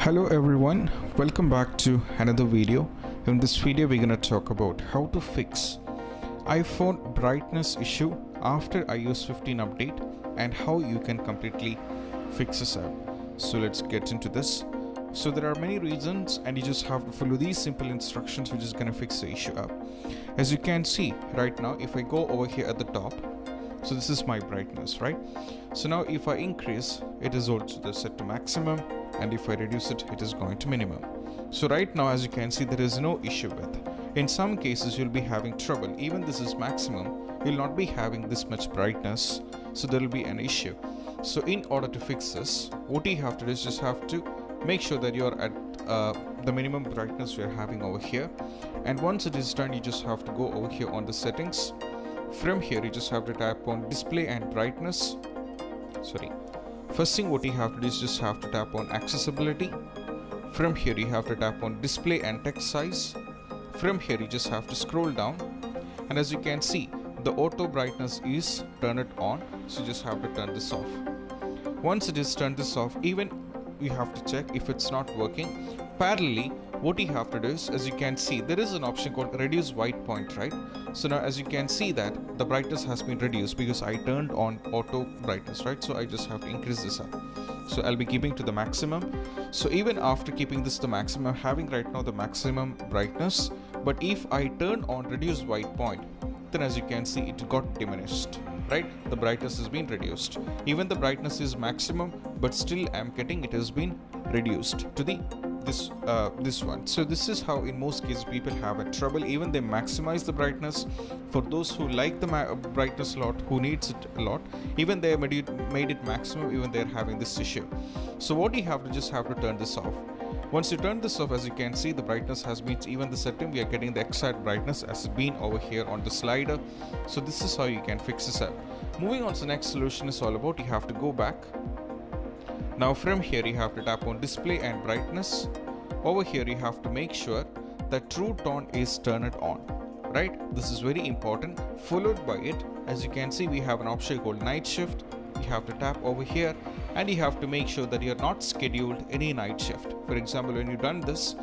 Hello everyone, welcome back to another video. In this video we're going to talk about how to fix iPhone brightness issue after iOS 15 update and how you can completely fix this up. So let's get into this. So there are many reasons and you just have to follow these simple instructions which is going to fix the issue up. As you can see right now, if I go over here at the top, so this is my brightness, right? So now if I increase, it is also set to maximum, and if I reduce it, it is going to minimum. So right now, as you can see, there is no issue with. In some cases, you'll be having trouble. Even this is maximum, you'll not be having this much brightness, so there will be an issue. So in order to fix this, what you have to do is just have to make sure that you're at the minimum brightness we're having over here. And once it is done, you just have to go over here on the settings. From here, you just have to tap on display and brightness. First thing what you have to do is just have to tap on accessibility. From here, you have to tap on display and text size. From here, you just have to scroll down. And as you can see, the auto brightness is turned on. So you just have to turn this off. Once it is turned this off, even you have to check if it's not working. Parallelly, what you have to do is, as you can see, there is an option called reduce white point, right? So now as you can see that the brightness has been reduced because I turned on auto brightness, right? So I just have to increase this up. So I'll be keeping to the maximum. So even after keeping this the maximum, having right now the maximum brightness, but if I turn on reduce white point, then as you can see, it got diminished, right? The brightness has been reduced. Even the brightness is maximum, but still I'm getting it has been reduced to the this one. So this is how in most cases people have a trouble. Even they maximize the brightness. For those who like the brightness a lot, who needs it a lot, even they made it maximum, even they're having this issue. So what you have to just have to turn this off. Once you turn this off, as you can see, the brightness has been, even the setting, we are getting the exact brightness as been over here on the slider. So this is how you can fix this up. Moving on to the next solution is all about, you have to go back. Now from here, you have to tap on display and brightness. Over here, you have to make sure that true tone is turned on, right? This is very important. Followed by it, as you can see, we have an option called night shift. You have to tap over here and you have to make sure that you're not scheduled any night shift. For example, when you've done this,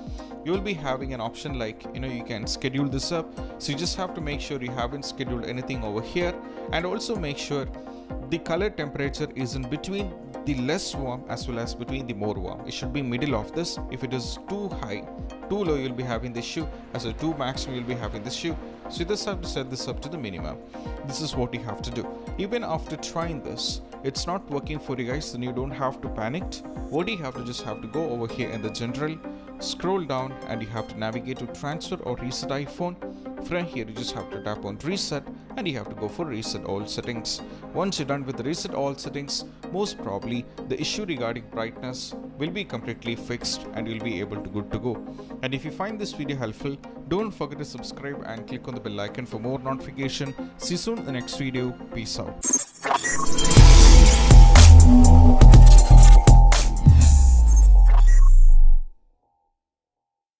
you will be having an option like, you can schedule this up. So you just have to make sure you haven't scheduled anything over here, and also make sure the color temperature is in between the less warm as well as between the more warm. It should be middle of this. If it is too high, too low, you'll be having this issue. As a too maximum, you'll be having this issue. So you just have to set this up to the minimum. This is what you have to do. Even after trying this, it's not working for you guys, then you don't have to panic. What you have to just have to go over here in the general, scroll down, and you have to navigate to transfer or reset iPhone. From here, you just have to tap on reset and you have to go for reset all settings. Once you're done with the reset all settings, most probably the issue regarding brightness will be completely fixed and you'll be able to good to go. And if you find this video helpful, don't forget to subscribe and click on the bell icon for more notification. See you soon in the next video. Peace out.